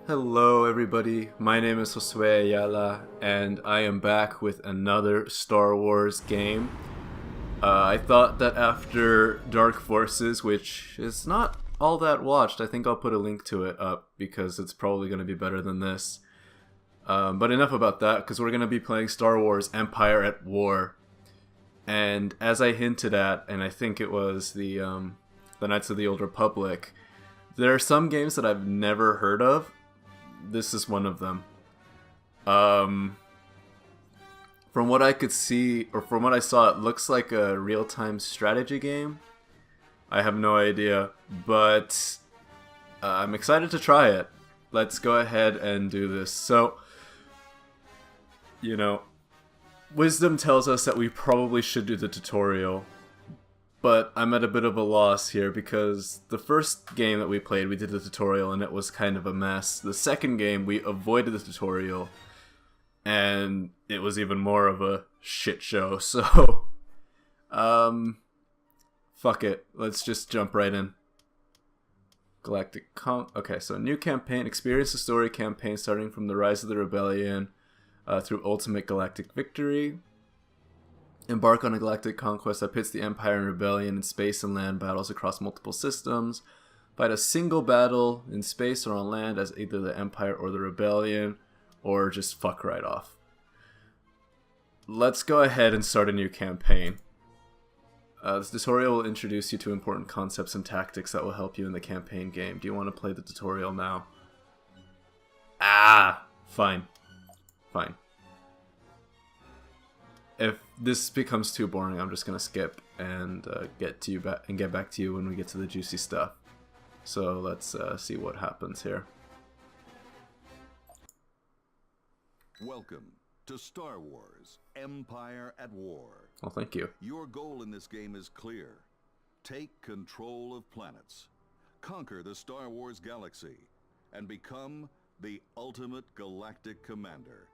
Hello, everybody. My name is Josue Ayala, and I am back with another Star Wars game. I thought that after Dark Forces, which is not all that watched, I think I'll put a link to it up because it's probably going to be better than this. But enough about that, because we're going to be playing Star Wars Empire at War. And as I hinted at, and I think it was the Knights of the Old Republic, there are some games that I've never heard of. This is one of them. From what I could see, or from what I saw, it looks like a real-time strategy game. I have no idea, but I'm excited to try it. Let's go ahead and do this. So, wisdom tells us that we probably should do the tutorial, but I'm at a bit of a loss here because the first game that we played, we did the tutorial and it was kind of a mess. The second game, we avoided the tutorial and it was even more of a shit show. So, fuck it. Let's just jump right in. Okay, so new campaign. Experience the story campaign starting from the Rise of the Rebellion through Ultimate Galactic Victory. Embark on a galactic conquest that pits the Empire and Rebellion in space and land battles across multiple systems. Fight a single battle in space or on land as either the Empire or the Rebellion, or just fuck right off. Let's go ahead and start a new campaign. This tutorial will introduce you to important concepts and tactics that will help you in the campaign game. Do you want to play the tutorial now? Fine. Fine. If this becomes too boring, I'm just gonna skip and get back to you when we get to the juicy stuff. So let's see what happens here. Welcome to Star Wars Empire at War. Well, thank you. Your goal in this game is clear. Take control of planets, conquer the Star Wars galaxy, and become the ultimate galactic commander.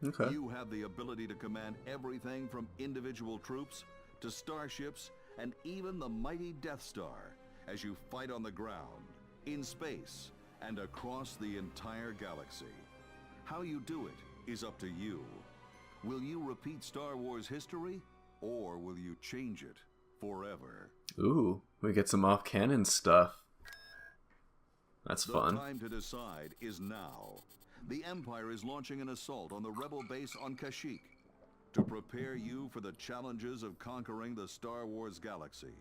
Okay. You have the ability to command everything from individual troops to starships and even the mighty Death Star as you fight on the ground, in space, and across the entire galaxy. How you do it is up to you. Will you repeat Star Wars history, or will you change it forever? Ooh, we get some off-canon stuff. That's fun. The time to decide is now. The Empire is launching an assault on the rebel base on Kashyyyk. To prepare you for the challenges of conquering the Star Wars galaxy,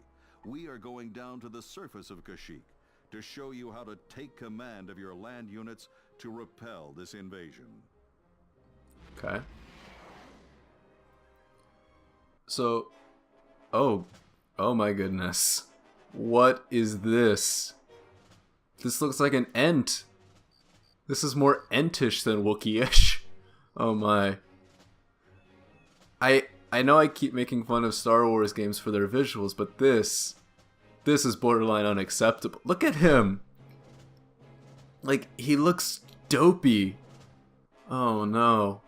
we are going down to the surface of Kashyyyk to show you how to take command of your land units to repel this invasion. Okay. So, oh my goodness. What is this? This looks like an Ent. This is more Entish than Wookiee-ish. Oh my. I know I keep making fun of Star Wars games for their visuals, but this is borderline unacceptable. Look at him! Like, he looks dopey. Oh no.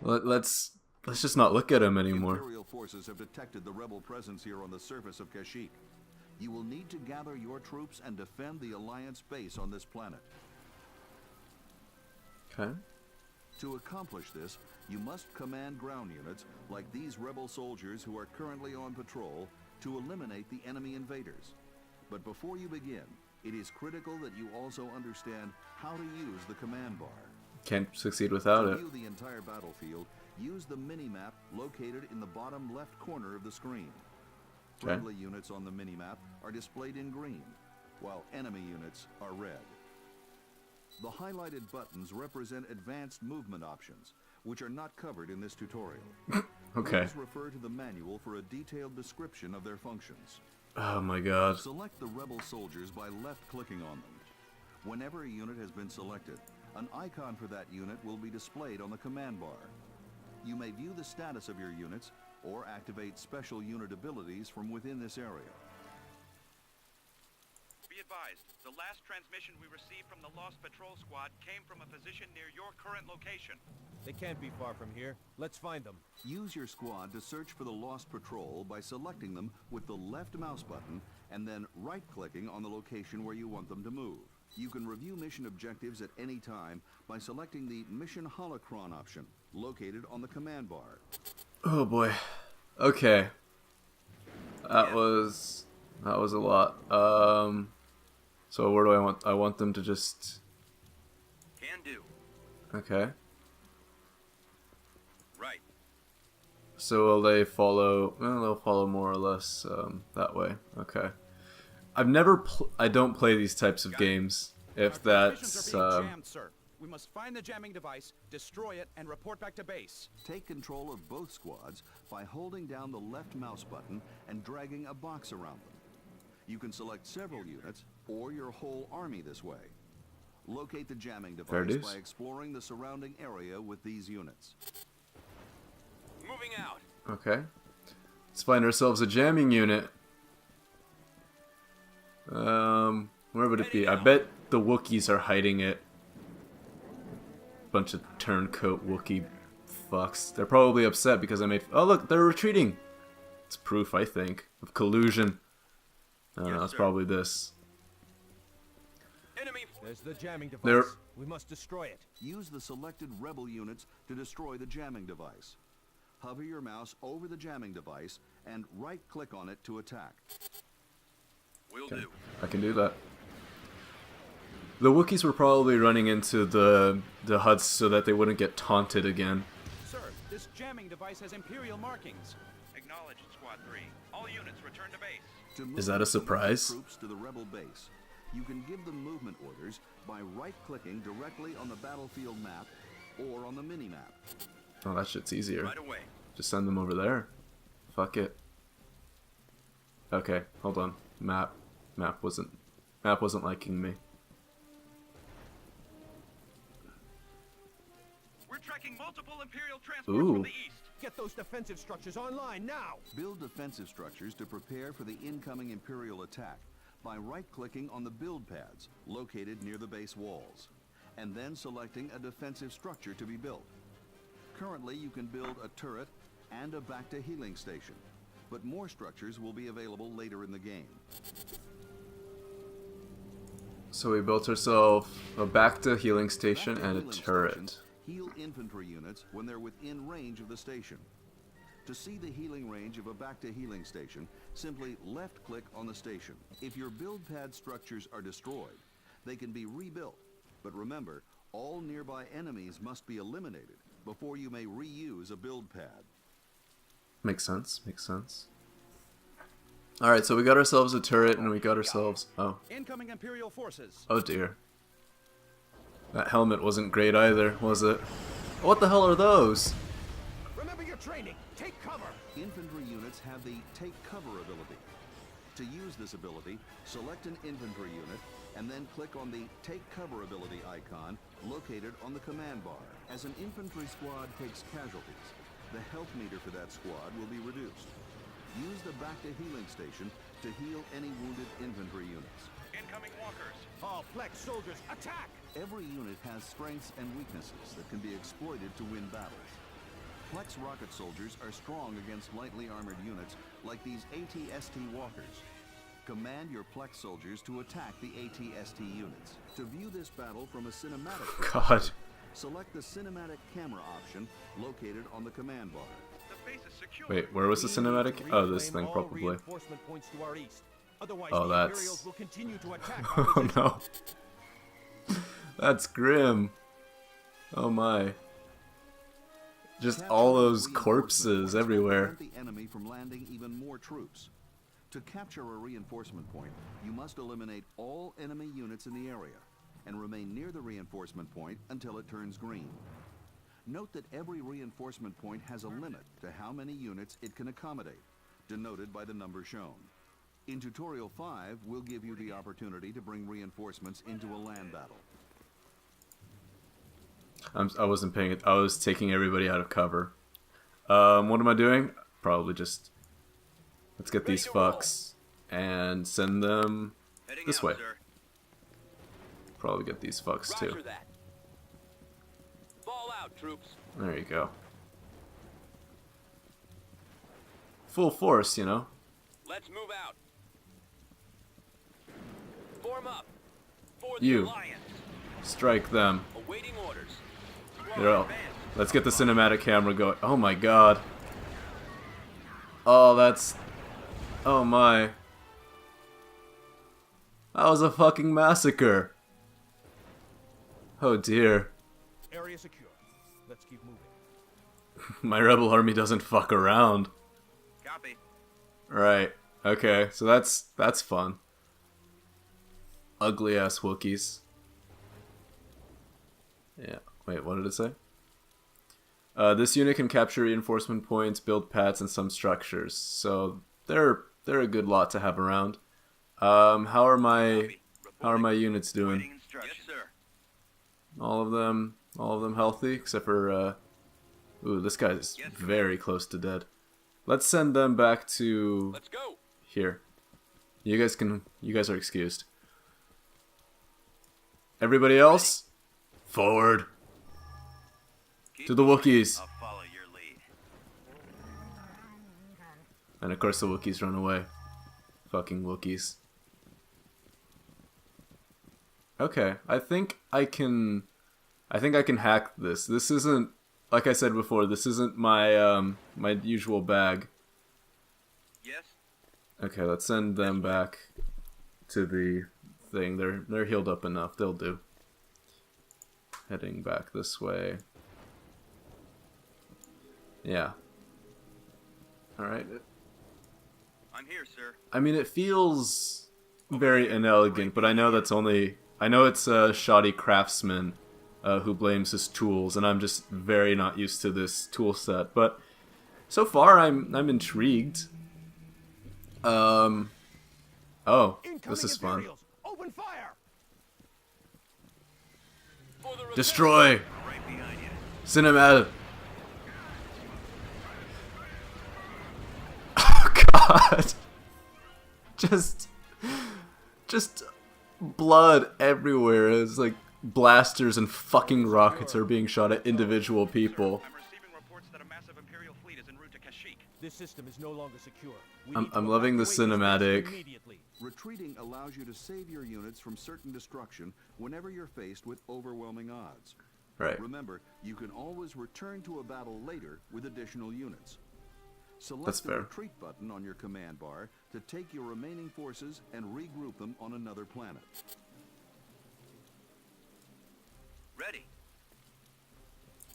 Let's just not look at him anymore. Imperial forces have detected the rebel presence here on the surface of Kashyyyk. You will need to gather your troops and defend the Alliance base on this planet. Okay. To accomplish this, you must command ground units like these rebel soldiers who are currently on patrol to eliminate the enemy invaders. But before you begin, it is critical that you also understand how to use the command bar. Can't succeed without To it. view the entire battlefield, use the mini-map located in the bottom left corner of the screen. Okay. Friendly units on the mini-map are displayed in green, while enemy units are red. The highlighted buttons represent advanced movement options, which are not covered in this tutorial. Okay. Please refer to the manual for a detailed description of their functions. Oh my god. Select the rebel soldiers by left-clicking on them. Whenever a unit has been selected, an icon for that unit will be displayed on the command bar. You may view the status of your units or activate special unit abilities from within this area. Be advised, the last transmission we received from the Lost Patrol Squad came from a position near your current location. They can't be far from here. Let's find them. Use your squad to search for the Lost Patrol by selecting them with the left mouse button and then right-clicking on the location where you want them to move. You can review mission objectives at any time by selecting the Mission Holocron option, located on the command bar. Oh boy. Okay. That was a lot. So where do I want? I want them to just. Can do. Okay. Right. So will they follow? Well, they'll follow more or less that way. Okay. I've never. I don't play these types of games. If that's. Jammed, sir. We must find the jamming device, destroy it, and report back to base. Take control of both squads by holding down the left mouse button and dragging a box around them. You can select several units or your whole army this way. Locate the jamming device by exploring the surrounding area with these units. Moving out. Okay. Let's find ourselves a jamming unit. Where would it be? I bet the Wookiees are hiding it. Bunch of turncoat Wookiee fucks. They're probably upset because I made. Oh look, they're retreating. It's proof, I think, of collusion. It's probably this. Enemy. There's the jamming device. There. We must destroy it. Use the selected rebel units to destroy the jamming device. Hover your mouse over the jamming device and right-click on it to attack. Will Okay. do. I can do that. The Wookiees were probably running into the huts so that they wouldn't get taunted again. Sir, this jamming device has Imperial markings. Acknowledged, Squad 3. All units return to base. To move Is that a surprise? troops to the rebel base, you can give them movement orders by right-clicking directly on the battlefield map or on the mini-map. Oh, that shit's easier. Right away. Just send them over there. Fuck it. Okay, hold on. Map wasn't liking me. We're tracking multiple Imperial transports Ooh. from the east. Get those defensive structures online now. Build defensive structures to prepare for the incoming Imperial attack by right-clicking on the build pads located near the base walls, and then selecting a defensive structure to be built. Currently, you can build a turret and a back-to-healing station, but more structures will be available later in the game. So we built ourselves a back-to-healing station and a Back-to-healing turret. stations heal infantry units when they're within range of the station. To see the healing range of a back-to-healing station, simply left-click on the station. If your build pad structures are destroyed, they can be rebuilt. But remember, all nearby enemies must be eliminated before you may reuse a build pad. Makes sense, makes sense. Alright, so we got ourselves a turret and we got ourselves... Oh. Incoming Imperial forces. Oh dear. That helmet wasn't great either, was it? What the hell are those? Remember your training. Take cover. Infantry units have the Take Cover ability. To use this ability, select an infantry unit and then click on the Take Cover ability icon located on the command bar. As an infantry squad takes casualties, the health meter for that squad will be reduced. Use the back-to-healing station to heal any wounded infantry units. Incoming walkers. All Plex soldiers, attack! Every unit has strengths and weaknesses that can be exploited to win battles. Plex rocket soldiers are strong against lightly armored units like these AT-ST walkers. Command your Plex soldiers to attack the AT-ST units. To view this battle from a cinematic God. select the cinematic camera option located on the command bar. The base is secure. Wait, where was the We need cinematic? to Oh, this reclaim thing all probably. reinforcement points to our east. Otherwise, Oh, the that's- Imperials will continue to attack our Oh position. no. That's grim. Oh my. Just Capture all the those reinforcement corpses points will everywhere. prevent the enemy from landing even more troops. To capture a reinforcement point, you must eliminate all enemy units in the area and remain near the reinforcement point until it turns green. Note that every reinforcement point has a limit to how many units it can accommodate, denoted by the number shown. In Tutorial 5, we'll give you the opportunity to bring reinforcements into a land battle. I wasn't paying it. I was taking everybody out of cover. What am I doing? Probably just... Let's get these fucks and send them Heading this out, way. sir. Probably get these fucks too. Roger that. Fall out, troops. There you go. Full force, you know. Let's move out. Form up. For the You. Alliance. Strike them. Awaiting orders. They're all... Let's get the cinematic camera going. Oh my god. Oh, that's... Oh my. That was a fucking massacre. Oh dear. Area secure. Let's keep moving. My rebel army doesn't fuck around. Copy. Right. Okay, so that's fun. Ugly ass Wookiees. Yeah. Wait, what did it say? This unit can capture reinforcement points, build pads, and some structures. So they're a good lot to have around. How are my units doing? Yes, sir. All of them healthy except for ooh, this guy's very close to dead. Let's send them back to Let's go. here. You guys are excused. Everybody else, forward to the Wookiees. I'll follow your lead. And of course the Wookiees run away. Fucking Wookiees. Okay, I think I can hack this. This isn't, like I said before, this isn't my my usual bag. Yes. Okay, let's send them back to the thing. They're healed up enough. They'll do. Heading back this way. Yeah. Alright. I'm here, sir. I mean, it feels very inelegant, but I know that's only... I know it's a shoddy craftsman who blames his tools, and I'm just very not used to this tool set. But so far, I'm intrigued. Oh, this is fun. Imperials, open fire! For the Destroy! Right behind you. Cinemel! Oh god! Just blood everywhere. It's like blasters and fucking rockets are being shot at individual people. I'm receiving reports that a massive Imperial fleet is en route to Kashyyyk. This system is no longer secure. We I'm need to loving the evacuate this base cinematic. immediately. Retreating allows you to save your units from certain destruction whenever you're faced with overwhelming odds. Right. Remember, you can always return to a battle later with additional units. Select That's the fair. retreat button on your command bar to take your remaining forces and regroup them on another planet. Ready.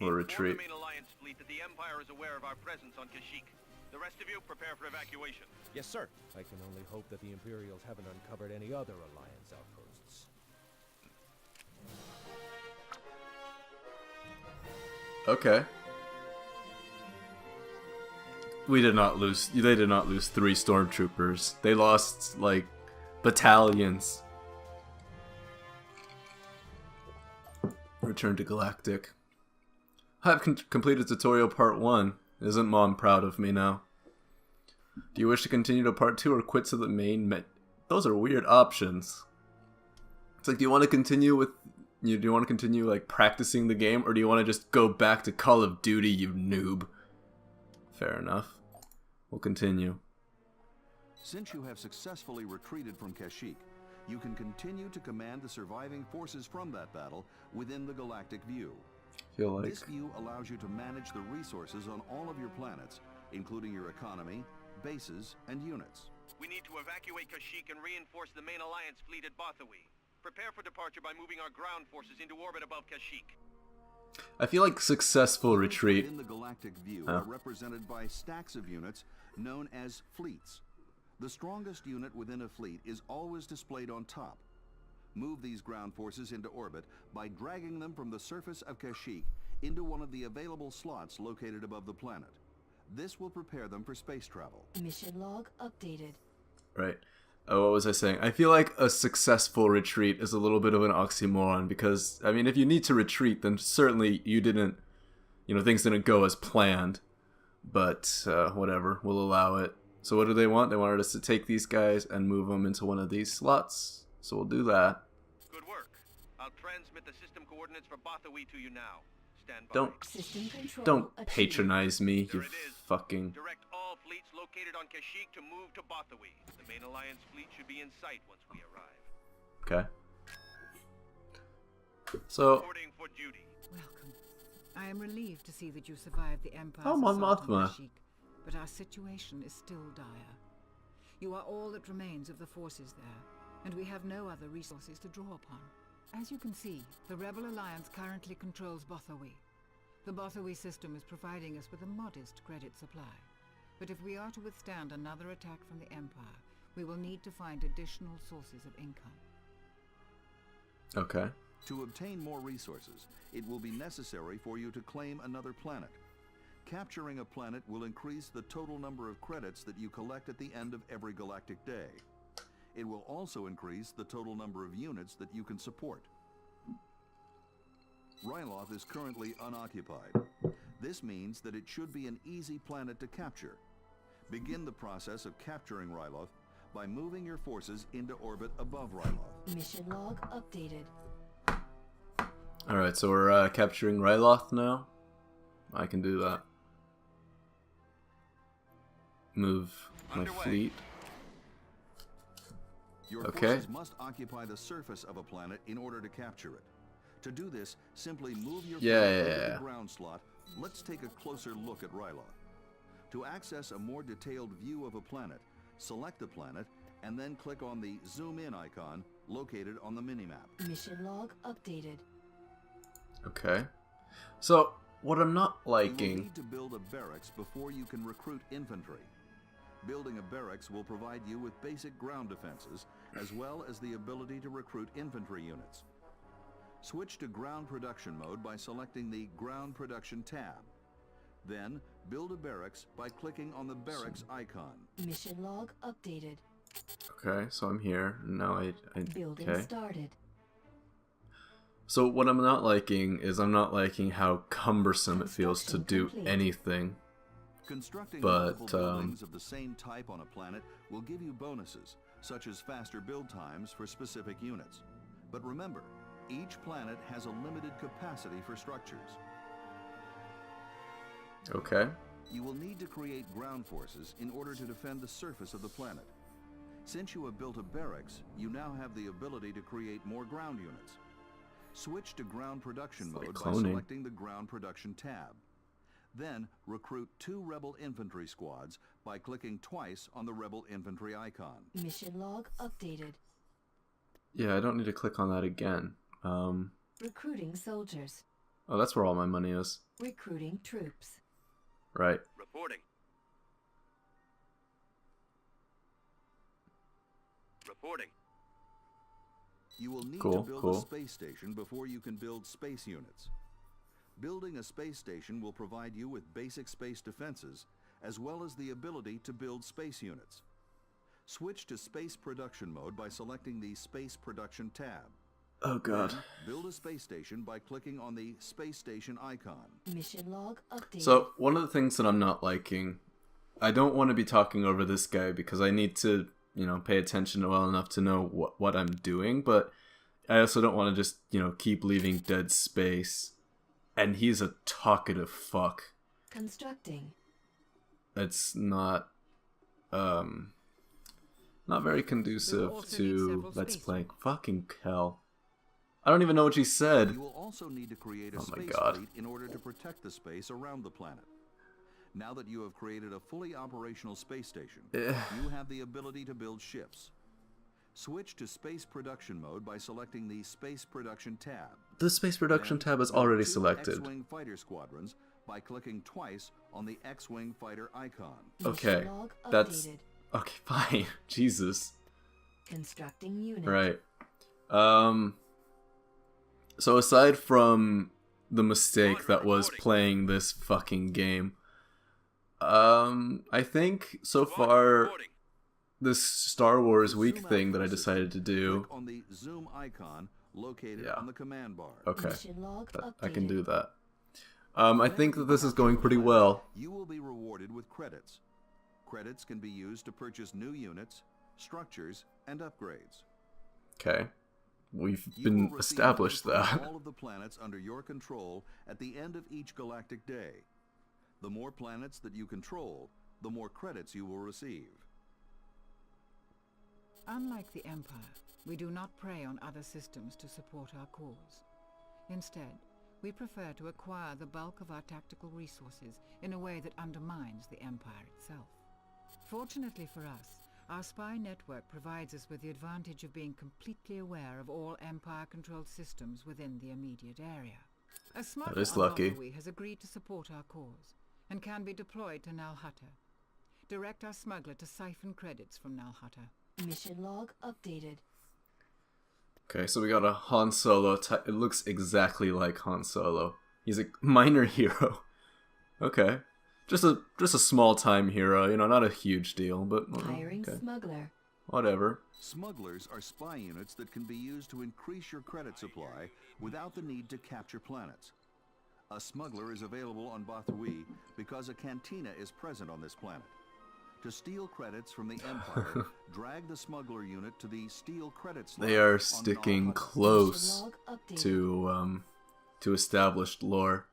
We'll retreat. Inform the main Alliance fleet that the Empire is aware of our presence on Kashyyyk. The rest of you, prepare for evacuation. Yes, sir. I can only hope that the Imperials haven't uncovered any other Alliance outposts. Okay. We did not lose. They did not lose 3 stormtroopers. They lost, like, battalions. Return to Galactic. I've completed tutorial part 1. Isn't Mom proud of me now? Do you wish to continue to part 2 or quit to the main Those are weird options. It's like, do you want to continue with... do you want to continue, like, practicing the game? Or do you want to just go back to Call of Duty, you noob? Fair enough. We'll continue. Since you have successfully retreated from Kashyyyk, you can continue to command the surviving forces from that battle within the galactic view. Feel like... This view allows you to manage the resources on all of your planets, including your economy, bases, and units. We need to evacuate Kashyyyk and reinforce the main Alliance fleet at Bothawi. Prepare for departure by moving our ground forces into orbit above Kashyyyk. I feel like successful retreat... In the galactic view are represented by stacks of units known as fleets. The strongest unit within a fleet is always displayed on top. Move these ground forces into orbit by dragging them from the surface of Kashyyyk into one of the available slots located above the planet. This will prepare them for space travel. Mission log updated. Right. Oh, what was I saying? I feel like a successful retreat is a little bit of an oxymoron because, I mean, if you need to retreat, then certainly you didn't, things didn't go as planned. But, whatever, we'll allow it. So what do they want? They wanted us to take these guys and move them into one of these slots. So we'll do that. Good work. I'll transmit the system coordinates for Bothawi to you now. Stand by. System control Don't achieved. patronize me, There you it is. fucking... Direct all fleets located on Kashyyyk to move to Bothawi. The main Alliance fleet should be in sight once we arrive. Okay. So, Reporting for duty. Welcome. I am relieved to see that you survived the Empire's Oh, Mon assault on Mothma. Kashyyyk, but our situation is still dire. You are all that remains of the forces there, and we have no other resources to draw upon. As you can see, the Rebel Alliance currently controls Bothawi. The Bothawi system is providing us with a modest credit supply. But if we are to withstand another attack from the Empire, we will need to find additional sources of income. okay. To obtain more resources, it will be necessary for you to claim another planet. Capturing a planet will increase the total number of credits that you collect at the end of every galactic day. It will also increase the total number of units that you can support. Ryloth is currently unoccupied. This means that it should be an easy planet to capture. Begin the process of capturing Ryloth by moving your forces into orbit above Ryloth. Mission log updated. Alright, so we're capturing Ryloth now. I can do that. Move my Underway. fleet. Your Okay. forces must occupy the surface of a planet in order to capture it. To do this, simply move your Yeah, fleet yeah, over yeah. the ground slot. Let's take a closer look at Ryloth. To access a more detailed view of a planet, select the planet and then click on the zoom in icon located on the minimap. Mission log updated. Okay. So, what I'm not You will liking... need to build a barracks before you can recruit infantry. Building a barracks will provide you with basic ground defenses, as well as the ability to recruit infantry units. Switch to ground production mode by selecting the Ground Production tab. Then, build a barracks by clicking on the barracks icon. Mission log updated. Okay, so I'm here. Now Building okay. started. So what I'm not liking is I'm not liking how cumbersome it feels to Construction do complete. anything. Constructing But, multiple buildings of the same type on a planet will give you bonuses, such as faster build times for specific units. But remember, each planet has a limited capacity for structures. Okay. You will need to create ground forces in order to defend the surface of the planet. Since you have built a barracks, you now have the ability to create more ground units. Switch to ground production It's like mode by cloning. selecting the ground production tab. Then recruit 2 rebel infantry squads by clicking twice on the rebel infantry icon. Mission log updated. Yeah, I don't need to click on that again. Recruiting soldiers. Oh, that's where all my money is. Recruiting troops. Right. Reporting. Reporting. You will need Cool, to build cool. a space station before you can build space units. Building a space station will provide you with basic space defenses, as well as the ability to build space units. Switch to space production mode by selecting the Space Production tab. Oh god. Then, build a space station by clicking on the space station icon. Mission log updated. So, one of the things that I'm not liking, I don't want to be talking over this guy because I need to, pay attention well enough to know what I'm doing, but I also don't want to just, keep leaving dead space. And he's a talkative fuck. Constructing. It's not very conducive also need to several Let's space Playing. units. Fucking hell. I don't even know what she said. You will also need to create a Oh my space God. fleet in order to protect the space around the planet. Now that you have created a fully operational space station, you have the ability to build ships. Switch to space production mode by selecting the Space Production tab. The space production Then tab is build already 2 selected. X-Wing fighter squadrons by clicking twice on the X-Wing fighter icon. Okay, Mission log that's... updated. Okay, fine. Jesus. Constructing unit. Right. So aside from the mistake that was playing this fucking game, I think so Squadron far reporting. this Star Wars To week zoom out thing that from I the system, decided to do. Click on the zoom icon located Yeah. on the command bar. Okay, Mission log updated. I can do that. I think that this is going pretty well. You will be rewarded with credits. Credits can be used to purchase new units, structures, and upgrades. Okay, we've You been will receive established info from that. all of the planets under your control at the end of each galactic day. The more planets that you control, the more credits you will receive. Unlike the Empire, we do not prey on other systems to support our cause. Instead, we prefer to acquire the bulk of our tactical resources in a way that undermines the Empire itself. Fortunately for us, our spy network provides us with the advantage of being completely aware of all Empire-controlled systems within the immediate area. A smuggler is on lucky. Bothawui has agreed to support our cause, and can be deployed to Nal Hutta. Direct our smuggler to siphon credits from Nal Hutta. Mission log updated. Okay, so we got a Han Solo. It looks exactly like Han Solo. He's a minor hero. Okay, just a small time hero. You know, not a huge deal, but Hiring okay. smuggler. Whatever. Smugglers are spy units that can be used to increase your credit supply without the need to capture planets. A smuggler is available on Bothawui because a cantina is present on this planet. To steal credits from the Empire, drag the smuggler unit to the steal credit slot. They are on sticking Nal Hutta. close Mission log updated. to established lore.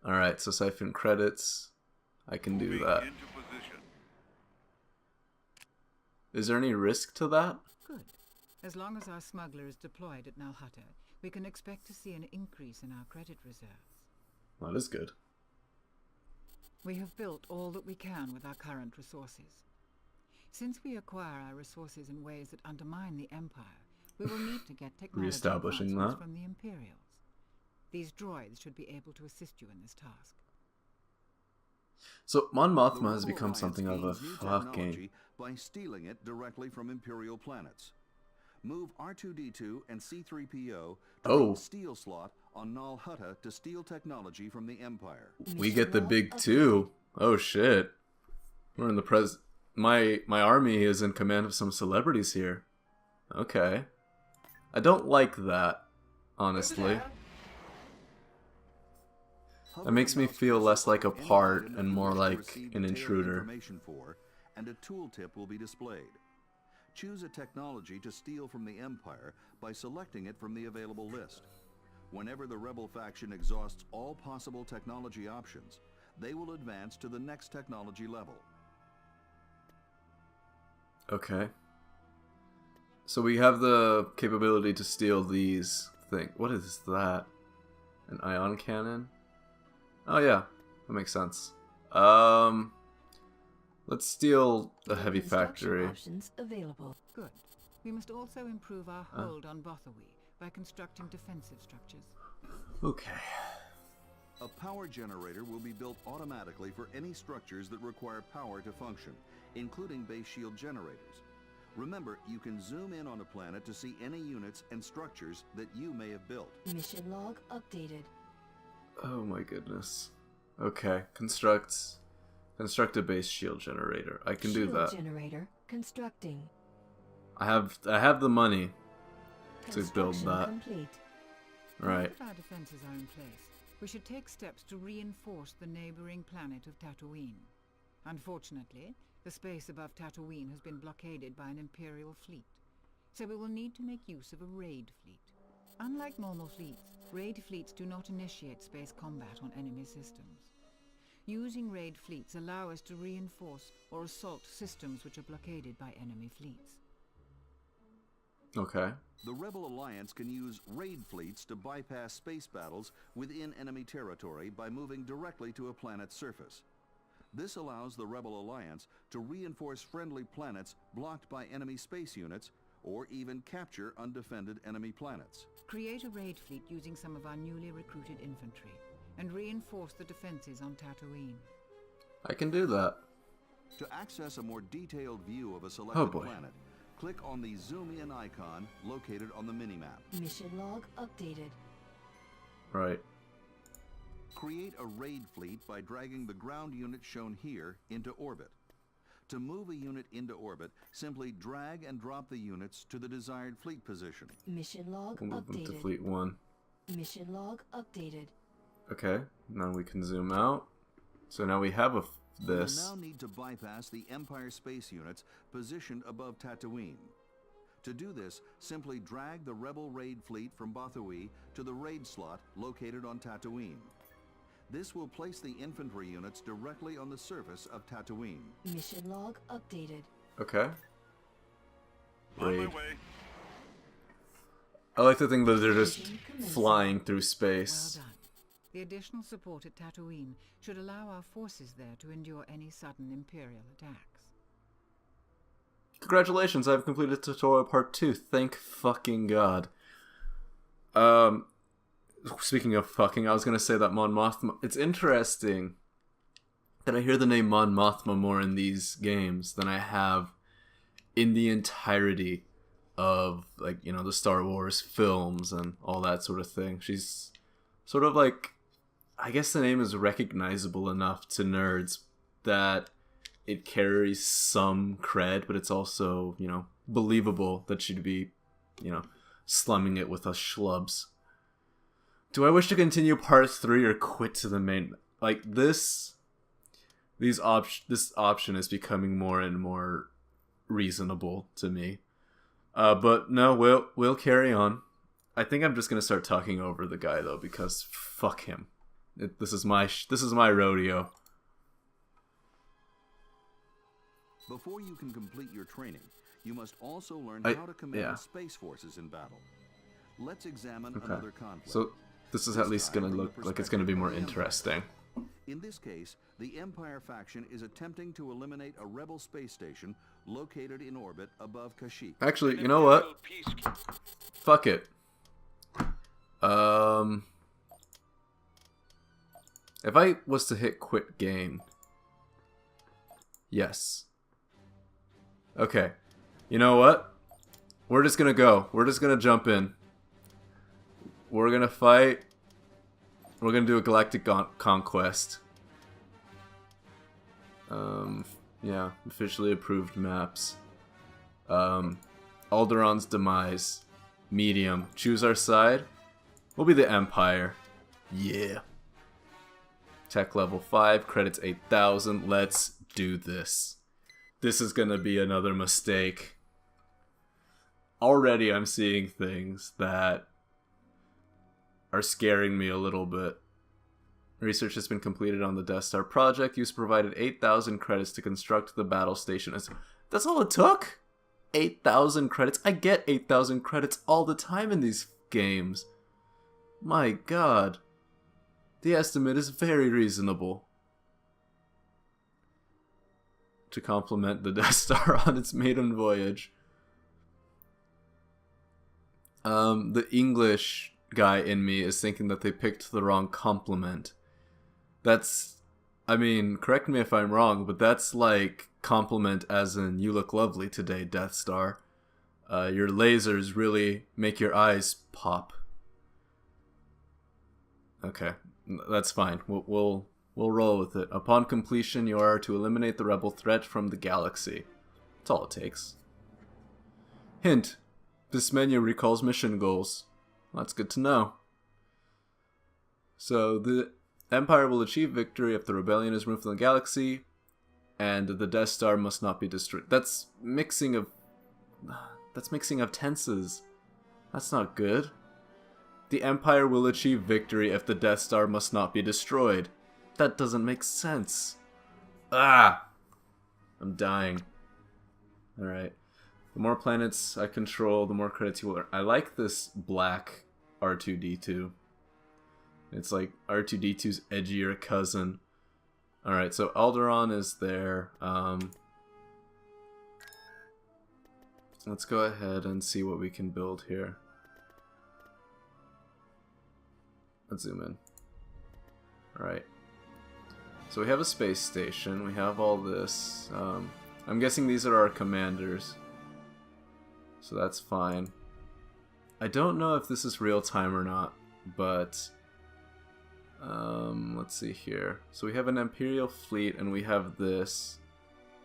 All right, so siphon credits. I can do that. Is there any risk to that? Good. As long as our smuggler is deployed at Nal Hutta, we can expect to see an increase in our credit reserves. That is good. We have built all that we can with our current resources. Since we acquire our resources in ways that undermine the Empire, we will need to get technology Reestablishing advancements that. from the Imperials. These droids should be able to assist you in this task. So Mon The Mothma has Rebel become Alliance something of a gains new fucking. technology by stealing it directly from Imperial planets. Move R2-D2 and C-3PO to Oh. the steal slot on Nal Hutta to steal technology from the Empire. We Mission get the log big updated. two. Oh shit. We're in the my army is in command of some celebrities here. Okay. I don't like that, honestly. That makes me feel less like a part and more like an intruder. Information for, and a tooltip will be displayed. Choose a technology to steal from the Empire by selecting it from the available list. Whenever the Rebel faction exhausts all possible technology options, they will advance to the next technology level. Okay. So we have the capability to steal these things. What is that? An ion cannon? Oh yeah, that makes sense. Let's steal the heavy Construction factory. Options available. Good. We must also improve our hold on Bothawui by constructing defensive structures. Okay. A power generator will be built automatically for any structures that require power to function, including base shield generators. Remember, you can zoom in on a planet to see any units and structures that you may have built. Mission log updated. Oh my goodness. Okay, construct a base shield generator. I can do Shield that. generator constructing. I have the money to build Construction that. complete. Right. Now that our defenses are in place, we should take steps to reinforce the neighboring planet of Tatooine. Unfortunately, the space above Tatooine has been blockaded by an Imperial fleet, so we will need to make use of a raid fleet. Unlike normal fleets, raid fleets do not initiate space combat on enemy systems. Using raid fleets allow us to reinforce or assault systems which are blockaded by enemy fleets. Okay. The Rebel Alliance can use raid fleets to bypass space battles within enemy territory by moving directly to a planet's surface. This allows the Rebel Alliance to reinforce friendly planets blocked by enemy space units, or even capture undefended enemy planets. Create a raid fleet using some of our newly recruited infantry, and reinforce the defenses on Tatooine. I can do that. To access a more detailed view of a selected boy. planet, click on the zoom in icon located on the minimap. Mission log updated. Right. Create a raid fleet by dragging the ground unit shown here into orbit. To move a unit into orbit, simply drag and drop the units to the desired fleet position. Mission log We'll move them to updated. Fleet 1. Mission log updated. Okay. Now we can zoom out. So now we have this. You will now need to bypass the Empire space units positioned above Tatooine. To do this, simply drag the Rebel raid fleet from Bothawui to the raid slot located on Tatooine. This will place the infantry units directly on the surface of Tatooine. Mission log updated. Okay. On my Raid. way. I like to think that they're just Mission commencing. flying through Well space. done. The additional support at Tatooine should allow our forces there to endure any sudden Imperial attacks. Congratulations, I've completed tutorial part 2. Thank fucking God. Speaking of fucking, I was gonna say that Mon Mothma... It's interesting that I hear the name Mon Mothma more in these games than I have in the entirety of, like, you know, the Star Wars films and all that sort of thing. She's sort of like... I guess the name is recognizable enough to nerds that it carries some cred, but it's also, you know, believable that she'd be, you know, slumming it with us schlubs. Do I wish to continue part 3 or quit to the main? Like, this option is becoming more and more reasonable to me. But no, we'll carry on. I think I'm just gonna start talking over the guy though, because fuck him. This is my rodeo. Before you can complete your training, you must also learn I- how to command yeah. space forces in battle. Let's examine Okay. another conflict. So this is at least gonna look like it's gonna be more interesting. In this case, the Empire faction is attempting to eliminate a rebel space station located in orbit above Kashyyyk. Actually, you know what? Fuck it. If I was to hit quit game. Yes. Okay. You know what? We're just gonna go. We're just gonna jump in. We're gonna fight. We're gonna do a galactic conquest. Yeah, officially approved maps. Alderaa's demise. Medium. Choose our side. We'll be the Empire. Yeah. Tech level 5, credits 8,000. Let's do this. This is gonna be another mistake. Already I'm seeing things that are scaring me a little bit. Research has been completed on the Death Star project. Use provided 8,000 credits to construct the battle station. That's all it took? 8,000 credits? I get 8,000 credits all the time in these games. My God. The estimate is very reasonable. To complement the Death Star on its maiden voyage. The English guy in me is thinking that they picked the wrong complement. That's... I mean, correct me if I'm wrong, but that's like compliment as in you look lovely today, Death Star. Your lasers really make your eyes pop. Okay, that's fine. We'll roll with it. Upon completion, you are to eliminate the rebel threat from the galaxy. That's all it takes. Hint: this menu recalls mission goals. Well, that's good to know. So the Empire will achieve victory if the rebellion is removed from the galaxy, and the Death Star must not be destroyed. That's mixing of tenses. That's not good. The Empire will achieve victory if the Death Star must not be destroyed. That doesn't make sense. Ah! I'm dying. Alright. The more planets I control, the more credits you will earn. I like this black R2-D2. It's like R2-D2's edgier cousin. Alright, so Alderaan is there. Let's go ahead and see what we can build here. Let's zoom in. Alright. So we have a space station. We have all this. I'm guessing these are our commanders. So that's fine. I don't know if this is real time or not, but... let's see here. So we have an Imperial fleet and we have this.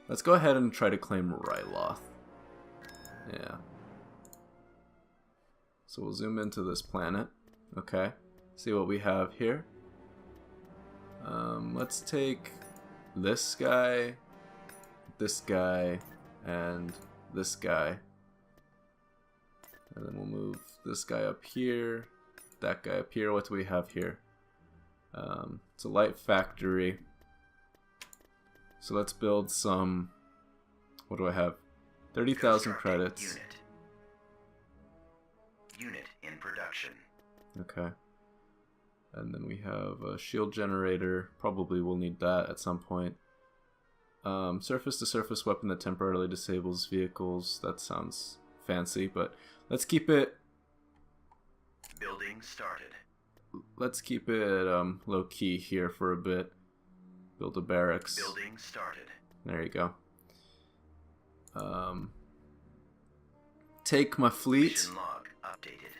Let's go ahead and try to claim Ryloth. Yeah. So we'll zoom into this planet. Okay. See what we have here. Let's take this guy, and this guy. And then we'll move this guy up here, that guy up here. What do we have here? It's a light factory. So let's build some... What do I have? 30,000 credits. unit in production. Okay. And then we have a shield generator. Probably we'll need that at some point. Surface-to-surface weapon that temporarily disables vehicles. That sounds fancy, but let's keep it... Building started. Let's keep it low-key here for a bit. Build a barracks. Building started. There you go. Take my fleet Mission log updated.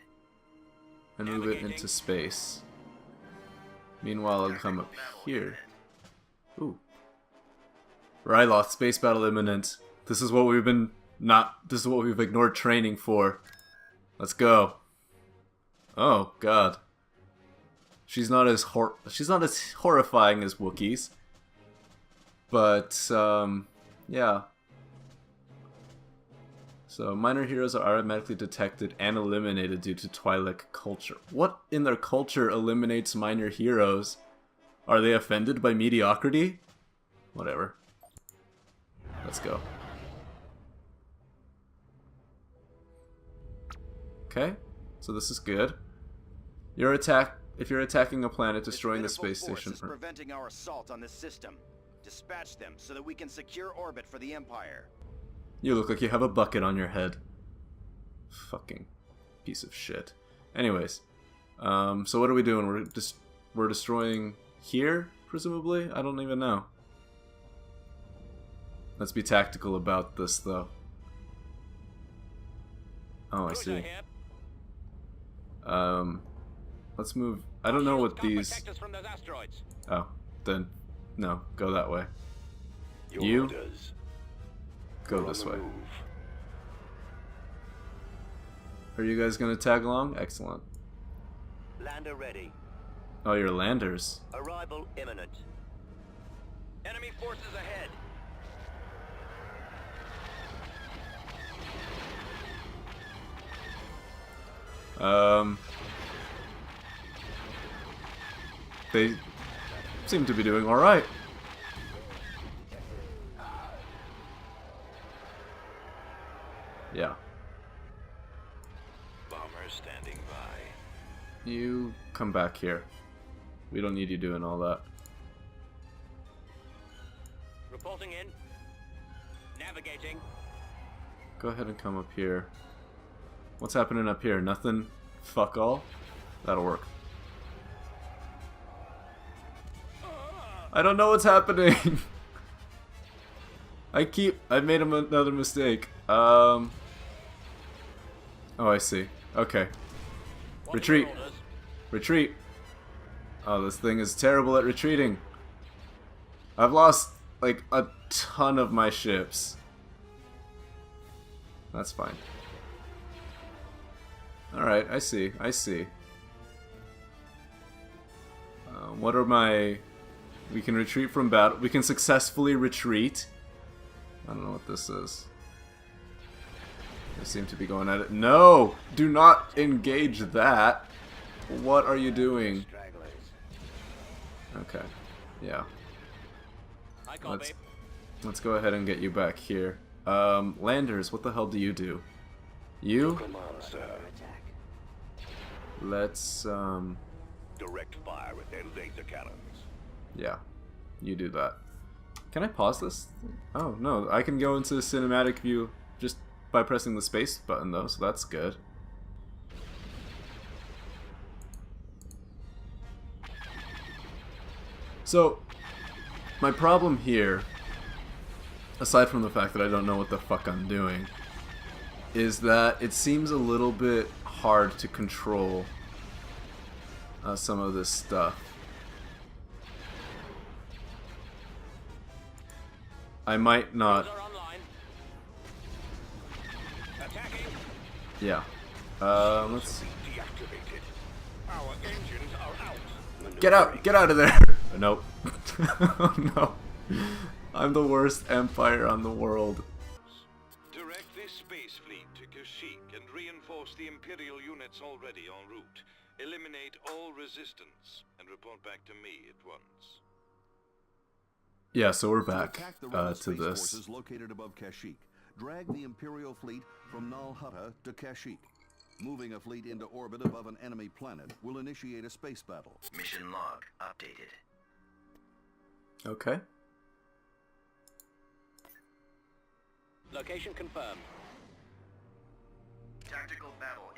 and move it into space. Meanwhile, I'll come up here. Ooh. Ryloth, space battle imminent. This is what we've been this is what we've ignored training for. Let's go. Oh god. She's not as horrifying as Wookiees. But yeah. So, minor heroes are automatically detected and eliminated due to Twi'lek culture. What in their culture eliminates minor heroes? Are they offended by mediocrity? Whatever. Let's go. Okay, so this is good. If you're attacking a planet, destroying the space station. Is preventing our assault on this system. Dispatch them so that we can secure orbit for the Empire. You look like you have a bucket on your head. Fucking piece of shit. Anyways, so what are we doing? We're destroying here, presumably? I don't even know. Let's be tactical about this, though. Oh, I see. Let's move. I don't know what these... Oh, then no, go that way. You go this way. Are you guys gonna tag along? Excellent. Lander ready. Oh, you're landers. Arrival imminent. Enemy forces ahead. They seem to be doing alright. Yeah. Bomber standing by. You come back here. We don't need you doing all that. Reporting in. Navigating. Go ahead and come up here. What's happening up here? Nothing? Fuck all? That'll work. I don't know what's happening. I made another mistake. Oh, I see. Okay. Retreat. Retreat. Oh, this thing is terrible at retreating. I've lost, like, a ton of my ships. That's fine. Alright, I see. I see. What are my... We can retreat from battle. We can successfully retreat. I don't know what this is. They seem to be going at it. No! Do not engage that! What are you doing? Okay. Yeah. Let's go ahead and get you back here. Landers, what the hell do you do? You? Let's, Direct fire with their laser cannons. Yeah. You do that. Can I pause this? Oh, no. I can go into cinematic view just by pressing the space button, though, so that's good. So, my problem here, aside from the fact that I don't know what the fuck I'm doing, is that it seems a little bit hard to control some of this stuff. I might not... Yeah. Let's see. Get out! Get out of there! Nope. Oh no. I'm the worst empire on the world. Direct this space fleet to Kashyyyk and reinforce the Imperial units already en route. Eliminate all resistance and report back to me at once. Yeah, so we're back Attack the to space this. forces located above Kashyyyk. Drag the Imperial fleet from Nal Hutta to Kashyyyk. Moving a fleet into orbit above an enemy planet will initiate a space battle. Mission log updated. Okay. Location confirmed. Tactical battle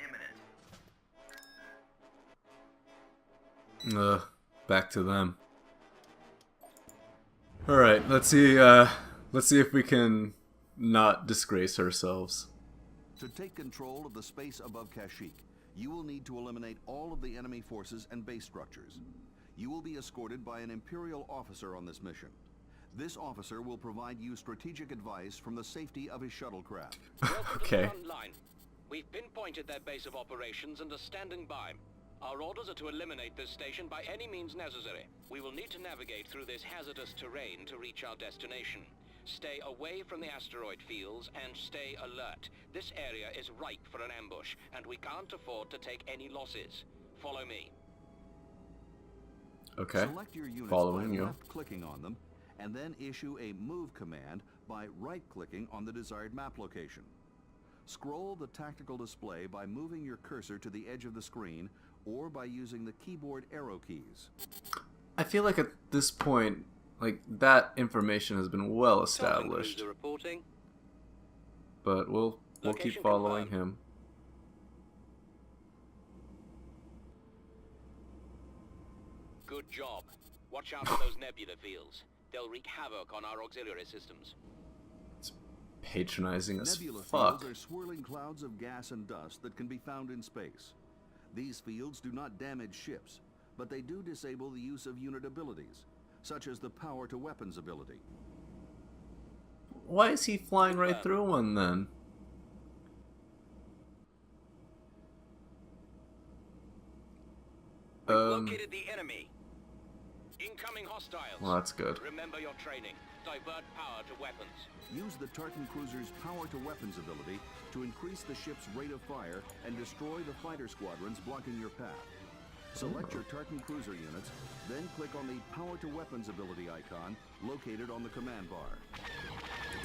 imminent. Back to them. Alright, let's see if we can not disgrace ourselves. To take control of the space above Kashyyyk, you will need to eliminate all of the enemy forces and base structures. You will be escorted by an Imperial officer on this mission. This officer will provide you strategic advice from the safety of his shuttlecraft. Okay. We've pinpointed their base of operations and are standing by. Our orders are to eliminate this station by any means necessary. We will need to navigate through this hazardous terrain to reach our destination. Stay away from the asteroid fields and stay alert. This area is ripe for an ambush, and we can't afford to take any losses. Follow me. Okay. Select your units Following by you. left-clicking on them, and then issue a move command by right-clicking on the desired map location. Scroll the tactical display by moving your cursor to the edge of the screen or by using the keyboard arrow keys. I feel like at this point, like, that information has been well established. Reporting. But we'll keep Location following confirmed. him. Good job. Watch out for those nebula fields. They'll wreak havoc on our auxiliary systems. Patronizing as Nebula fuck. fields are swirling clouds of gas and dust that can be found in space. These fields do not damage ships, but they do disable the use of unit abilities, such as the power to weapons ability. Why is he flying right through one then? We've located the enemy. Incoming hostiles. Well, that's good. Remember your training. Divert power to weapons. Use the Tartan cruiser's power to weapons ability to increase the ship's rate of fire and destroy the fighter squadrons blocking your path. Select your Tartan cruiser units, then click on the power to weapons ability icon located on the command bar.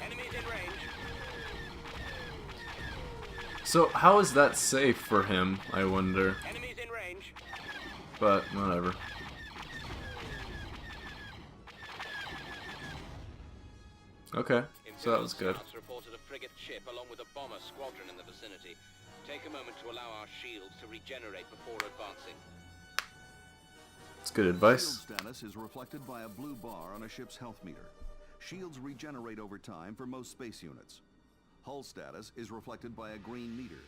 Enemies in range. So how is that safe for him, I wonder? Enemies in range. But whatever. Okay, so that was good. Scouts reported a frigate ship along with a bomber squadron in the vicinity. Take a moment to allow our shields to regenerate before advancing. It's good advice. Shield status is reflected by a blue bar on a ship's health meter. Shields regenerate over time for most space units. Hull status is reflected by a green meter.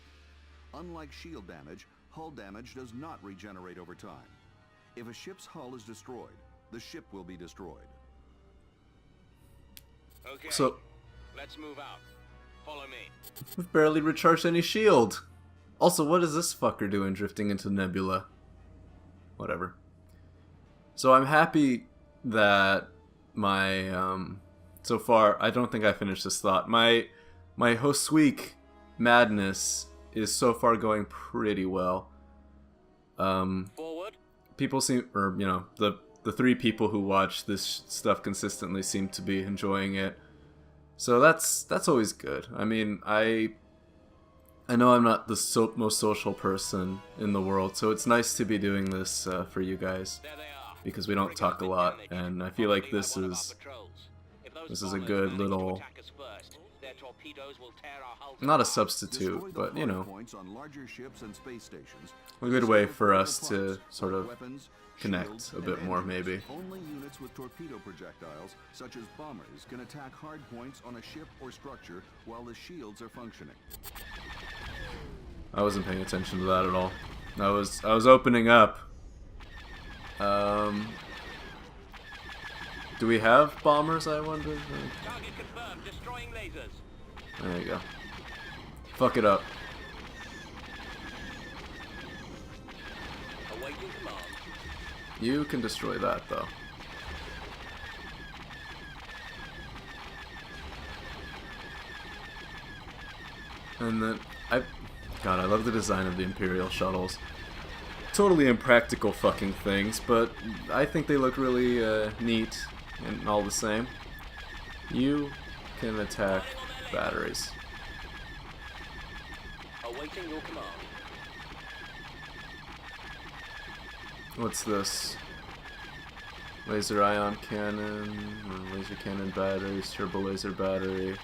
Unlike shield damage, hull damage does not regenerate over time. If a ship's hull is destroyed, the ship will be destroyed. Okay, So let's move out. Follow me. we've barely recharged any shield. Also, what is this fucker doing drifting into Nebula? Whatever. So I'm happy that my so far I don't think I finished this thought. My host week madness is so far going pretty well. Forward. People seem, or you know, the three people who watch this stuff consistently seem to be enjoying it. So that's always good. I mean, I know I'm not the most social person in the world, so it's nice to be doing this for you guys, There they are. because we don't talk a lot, and I feel like this is a good little, not a substitute, Destroy the but you hard know, points on larger ships and space stations. a good way for Destroy us to parts, sort of weapons, connect shields, a and bit more, engines. maybe. Only units with torpedo projectiles, such as bombers, can attack hard points on a ship or structure while the shields are functioning. I wasn't paying attention to that at all. I was opening up. Do we have bombers, I wonder? Target confirmed. Destroying lasers. There you go. Fuck it up. Awaiting command. You can destroy that, though. And then, God, I love the design of the Imperial shuttles. Totally impractical fucking things, but I think they look really neat and all the same. You can attack batteries. Awaiting your command. What's this? Laser ion cannon, laser cannon batteries, turbo laser battery.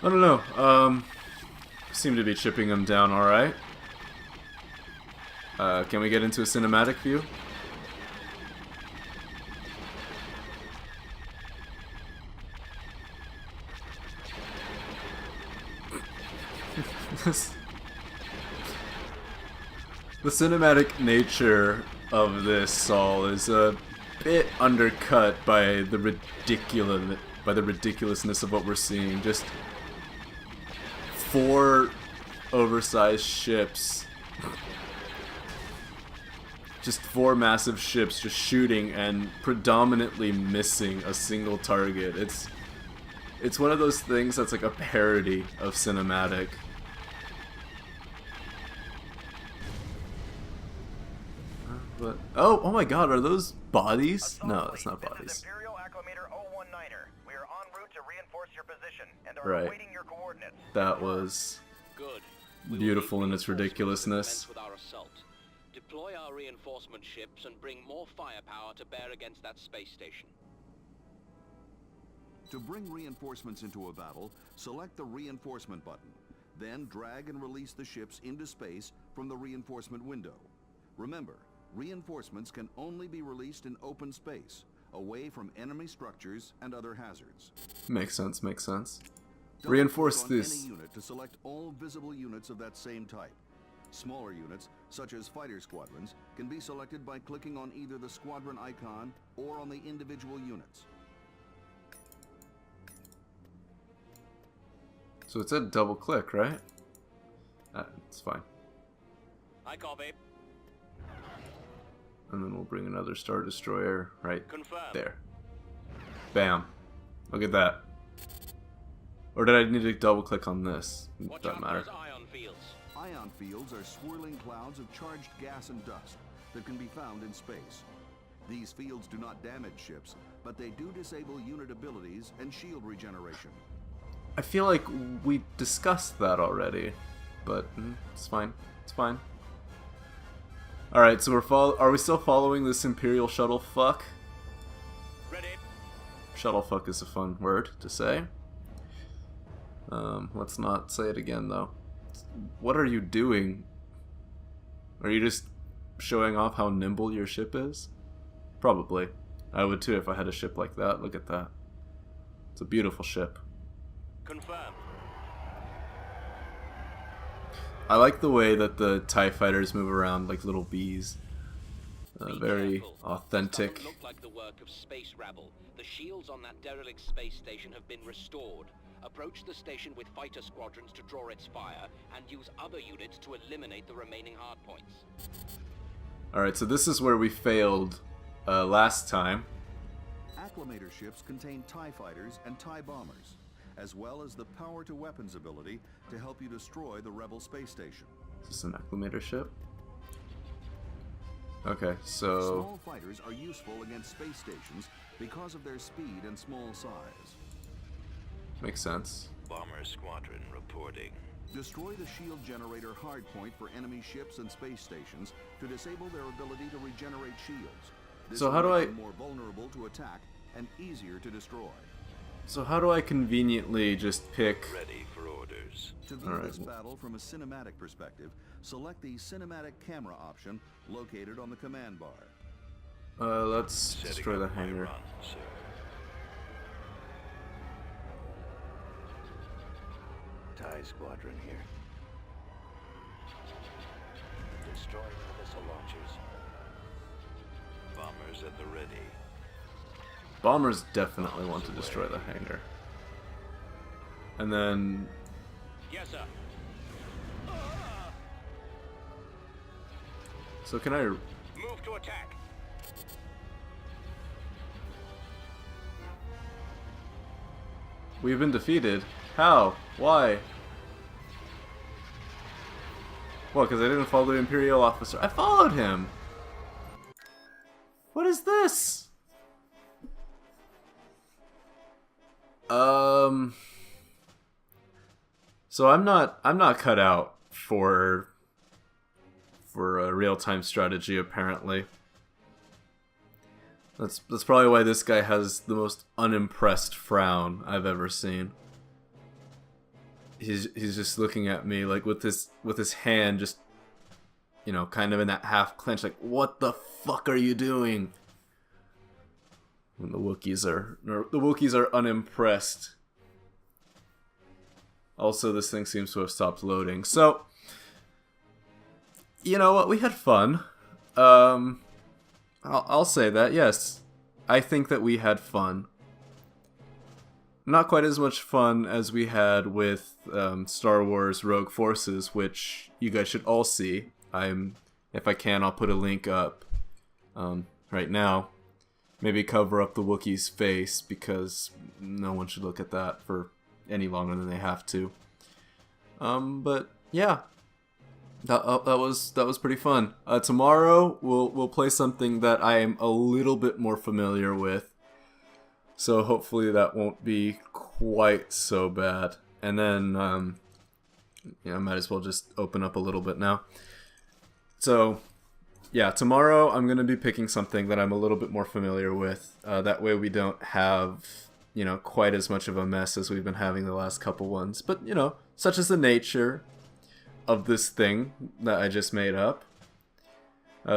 I don't know. Seem to be chipping them down alright. Can we get into a cinematic view? The cinematic nature of this Saul is a bit undercut by the ridiculousness of what we're seeing. Just 4 oversized ships. Just 4 massive ships just shooting and predominantly missing a single target. It's one of those things that's like a parody of cinematic. But, oh my god, are those bodies? No, that's not bodies. Right. That was beautiful in its ridiculousness. Deploy our reinforcement ships and bring more firepower to bear against that space station. To bring reinforcements into a battle, select the reinforcement button. Then drag and release the ships into space from the reinforcement window. Remember, reinforcements can only be released in open space, away from enemy structures and other hazards. Makes sense, makes sense. Reinforce this. Any unit to select all visible units of that same type. Smaller units, such as fighter squadrons, can be selected by clicking on either the squadron icon or on the individual units. So it said double click, right? It's fine. I copy. And then we'll bring another Star Destroyer right Confirmed. There. Bam. Look at that. Or did I need to double click on this? Watch Doesn't out matter. for those ion fields. Ion fields are swirling clouds of charged gas and dust that can be found in space. These fields do not damage ships, but they do disable unit abilities and shield regeneration. I feel like we discussed that already, but it's fine. It's fine. All right, so are we still following this Imperial shuttle fuck? Ready. Shuttle fuck is a fun word to say. Let's not say it again though. What are you doing? Are you just showing off how nimble your ship is? Probably. I would too if I had a ship like that. Look at that. It's a beautiful ship. Confirmed. I like the way that the TIE fighters move around like little bees. Very authentic. This doesn't look like the work of space rabble. The shields on that derelict space station have been restored. Approach the station with fighter squadrons to draw its fire, and use other units to eliminate the remaining hardpoints. Alright, so this is where we failed last time. Acclimator ships contain TIE fighters and TIE bombers, as well as the power-to-weapons ability to help you destroy the rebel space station. Is this an acclimator ship? Okay, so... Small fighters are useful against space stations because of their speed and small size. Makes sense. Bomber squadron reporting. Destroy the shield generator hardpoint for enemy ships and space stations to disable their ability to regenerate shields. This So how do will I... make them more vulnerable to attack and easier to destroy. So how do I conveniently just pick... Ready for orders. To view this battle from a cinematic perspective, select the cinematic camera option located on the command bar. Let's destroy the hangar. Run, sir. TIE squadron here. Destroying the missile launchers. Bombers at the ready. Bombers definitely want to destroy the hangar. And then... Yes, sir. So can I... Move to attack. We've been defeated. How? Why? Well, because I didn't follow the Imperial officer. I followed him! What is this? So I'm not cut out for for a real-time strategy, apparently. That's probably why this guy has the most unimpressed frown I've ever seen. He's just looking at me like with his hand just, you know, kind of in that half clench, like, what the fuck are you doing? When the Wookiees are unimpressed. Also, this thing seems to have stopped loading. So, you know what? We had fun. I'll say that, yes. I think that we had fun. Not quite as much fun as we had with Star Wars Rogue Forces, which you guys should all see. If I can, I'll put a link up right now. Maybe cover up the Wookiee's face, because no one should look at that for any longer than they have to. But yeah, that was pretty fun. Tomorrow we'll play something that I am a little bit more familiar with, so hopefully that won't be quite so bad. And then I might as well just open up a little bit now. So yeah, tomorrow I'm gonna be picking something that I'm a little bit more familiar with. That way we don't have, you know, quite as much of a mess as we've been having the last couple ones. But, you know, such is the nature of this thing that I just made up.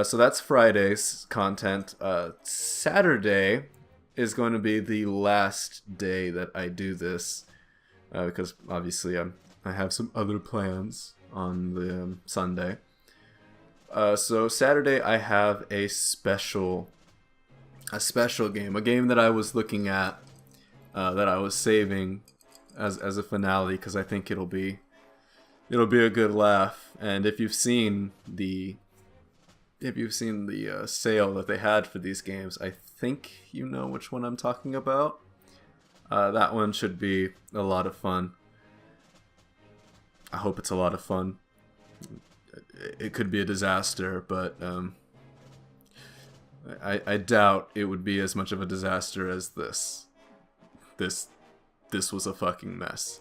So that's Friday's content. Saturday is going to be the last day that I do this, because obviously I have some other plans on the Sunday. So Saturday I have a special game, a game that I was looking at, that I was saving as a finale, because I think it'll be a good laugh. And if you've seen the sale that they had for these games, I think you know which one I'm talking about. That one should be a lot of fun. I hope it's a lot of fun. It could be a disaster, but I doubt it would be as much of a disaster as this. This was a fucking mess.